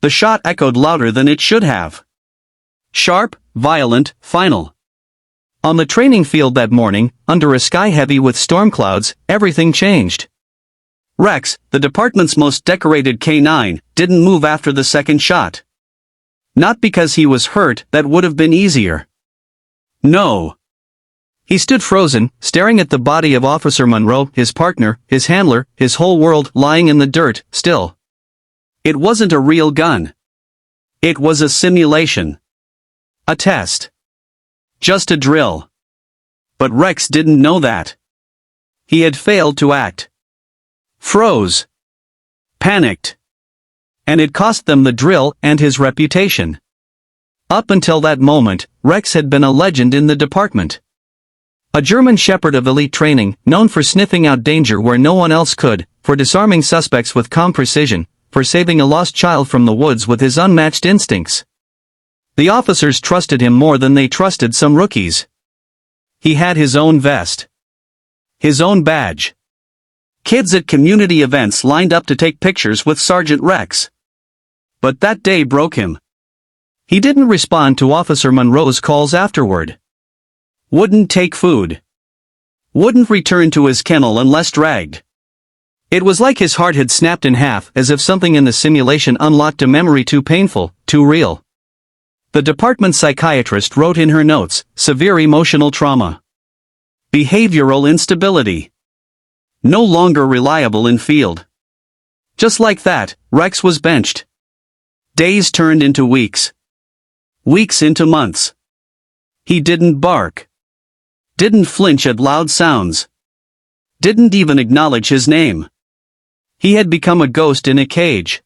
The shot echoed louder than it should have. Sharp, violent, final. On the training field that morning, under a sky heavy with storm clouds, everything changed. Rex, the department's most decorated K9, didn't move after the second shot. Not because he was hurt, that would have been easier. No. He stood frozen, staring at the body of Officer Monroe, his partner, his handler, his whole world lying in the dirt, still. It wasn't a real gun. It was a simulation. A test. Just a drill. But Rex didn't know that. He had failed to act. Froze. Panicked. And it cost them the drill and his reputation. Up until that moment, Rex had been a legend in the department. A German shepherd of elite training, known for sniffing out danger where no one else could, for disarming suspects with calm precision, for saving a lost child from the woods with his unmatched instincts. The officers trusted him more than they trusted some rookies. He had his own vest. His own badge. Kids at community events lined up to take pictures with Sergeant Rex. But that day broke him. He didn't respond to Officer Monroe's calls afterward. Wouldn't take food. Wouldn't return to his kennel unless dragged. It was like his heart had snapped in half, as if something in the simulation unlocked a memory too painful, too real. The department psychiatrist wrote in her notes, severe emotional trauma. Behavioral instability. No longer reliable in field. Just like that, Rex was benched. Days turned into weeks. Weeks into months. He didn't bark. Didn't flinch at loud sounds. Didn't even acknowledge his name. He had become a ghost in a cage.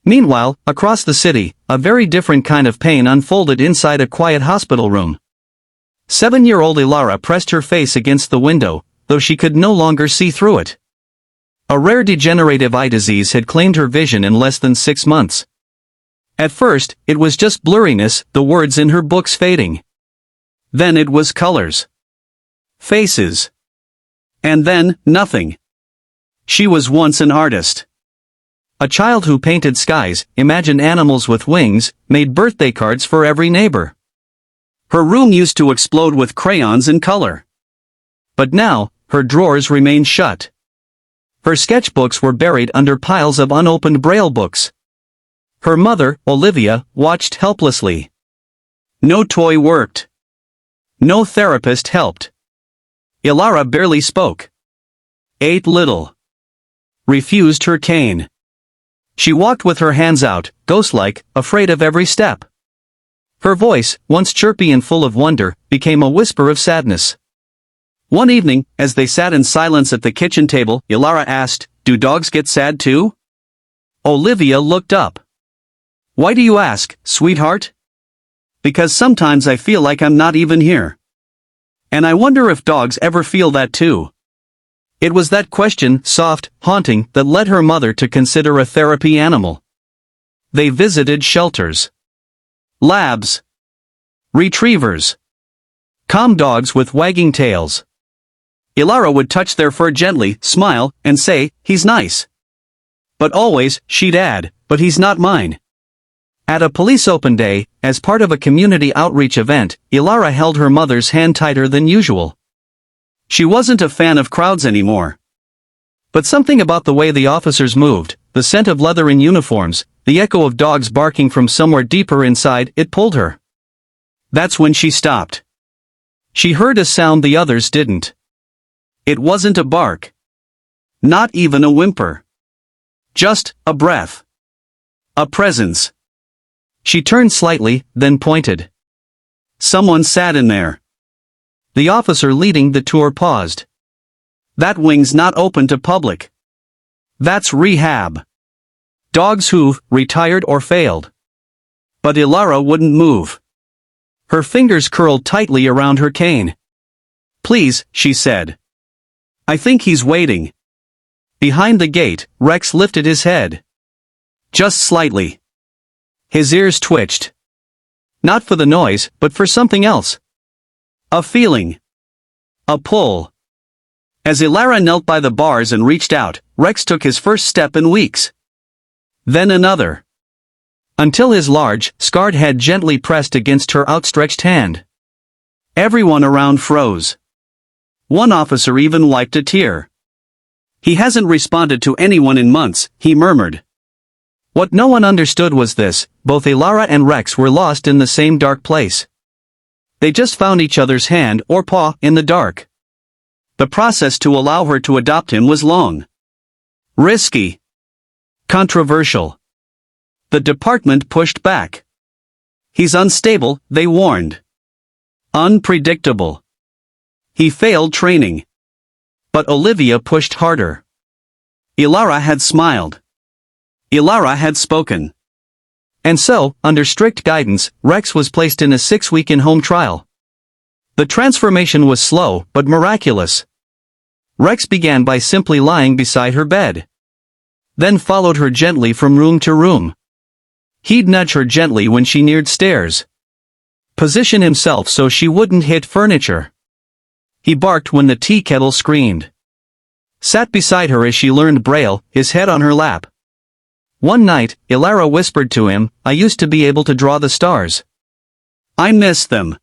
Meanwhile, across the city, a very different kind of pain unfolded inside a quiet hospital room. 7-year-old Elara pressed her face against the window, though she could no longer see through it. A rare degenerative eye disease had claimed her vision in less than 6 months. At first, it was just blurriness, the words in her books fading. Then it was colors. Faces. And then, nothing. She was once an artist. A child who painted skies, imagined animals with wings, made birthday cards for every neighbor. Her room used to explode with crayons and color. But now, her drawers remained shut. Her sketchbooks were buried under piles of unopened Braille books. Her mother, Olivia, watched helplessly. No toy worked. No therapist helped. Elara barely spoke. Ate little. Refused her cane. She walked with her hands out, ghost-like, afraid of every step. Her voice, once chirpy and full of wonder, became a whisper of sadness. One evening, as they sat in silence at the kitchen table, Elara asked, "Do dogs get sad too?" Olivia looked up. "Why do you ask, sweetheart?" "Because sometimes I feel like I'm not even here. And I wonder if dogs ever feel that too." It was that question, soft, haunting, that led her mother to consider a therapy animal. They visited shelters. Labs. Retrievers. Calm dogs with wagging tails. Elara would touch their fur gently, smile, and say, "He's nice." But always, she'd add, "But he's not mine." At a police open day, as part of a community outreach event, Elara held her mother's hand tighter than usual. She wasn't a fan of crowds anymore. But something about the way the officers moved, the scent of leather in uniforms, the echo of dogs barking from somewhere deeper inside, it pulled her. That's when she stopped. She heard a sound the others didn't. It wasn't a bark. Not even a whimper. Just a breath. A presence. She turned slightly, then pointed. Someone sat in there. The officer leading the tour paused. That wing's not open to public. That's rehab. Dogs who've retired or failed. But Elara wouldn't move. Her fingers curled tightly around her cane. "Please," she said. "I think he's waiting." Behind the gate, Rex lifted his head. Just slightly. His ears twitched. Not for the noise, but for something else. A feeling. A pull. As Elara knelt by the bars and reached out, Rex took his first step in weeks. Then another. until his large, scarred head gently pressed against her outstretched hand. Everyone around froze. One officer even wiped a tear. "He hasn't responded to anyone in months," he murmured. What no one understood was this: both Elara and Rex were lost in the same dark place. They just found each other's hand or paw in the dark. The process to allow her to adopt him was long. Risky. Controversial. The department pushed back. "He's unstable," they warned. Unpredictable. He failed training. But Olivia pushed harder. Elara had smiled. Elara had spoken. And so, under strict guidance, Rex was placed in a 6-week in-home trial. The transformation was slow, but miraculous. Rex began by simply lying beside her bed. Then followed her gently from room to room. He'd nudge her gently when she neared stairs. Position himself so she wouldn't hit furniture. He barked when the tea kettle screamed. Sat beside her as she learned Braille, his head on her lap. One night, Elara whispered to him, "I used to be able to draw the stars. I miss them."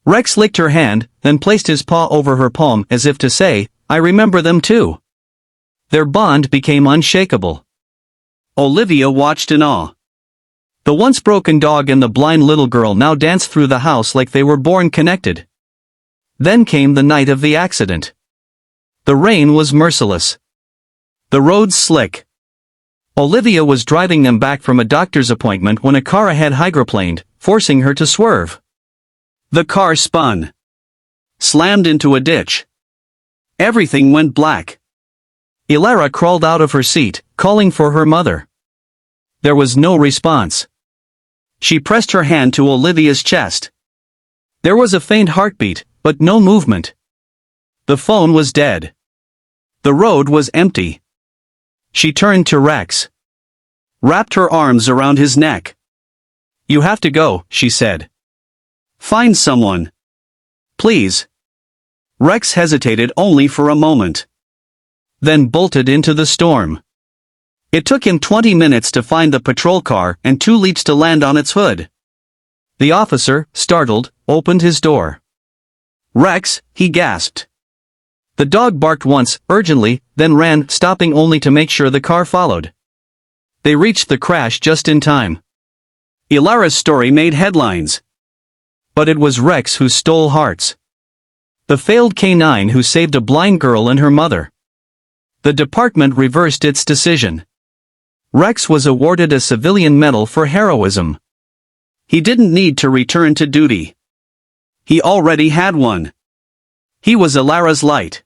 Rex licked her hand, then placed his paw over her palm as if to say, "I remember them too." Their bond became unshakable. Olivia watched in awe. The once broken dog and the blind little girl now danced through the house like they were born connected. Then came the night of the accident. The rain was merciless. The roads slick. Olivia was driving them back from a doctor's appointment when a car ahead hydroplaned, forcing her to swerve. The car spun. Slammed into a ditch. Everything went black. Elara crawled out of her seat, calling for her mother. There was no response. She pressed her hand to Olivia's chest. There was a faint heartbeat, but no movement. The phone was dead. The road was empty. She turned to Rex. Wrapped her arms around his neck. "You have to go," she said. "Find someone. Please." Rex hesitated only for a moment. Then bolted into the storm. It took him 20 minutes to find the patrol car and 2 leaps to land on its hood. The officer, startled, opened his door. "Rex," he gasped. The dog barked once, urgently, then ran, stopping only to make sure the car followed. They reached the crash just in time. Elara's story made headlines. But it was Rex who stole hearts. The failed canine who saved a blind girl and her mother. The department reversed its decision. Rex was awarded a civilian medal for heroism. He didn't need to return to duty. He already had one. He was Elara's light.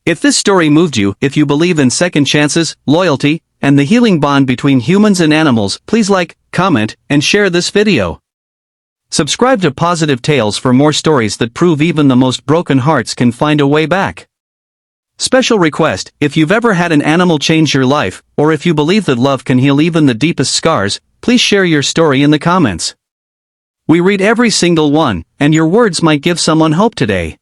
If this story moved you, if you believe in second chances, loyalty, and the healing bond between humans and animals, please like, comment, and share this video. Subscribe to Positive Tales for more stories that prove even the most broken hearts can find a way back. Special request: if you've ever had an animal change your life, or if you believe that love can heal even the deepest scars, please share your story in the comments. We read every single one, and your words might give someone hope today.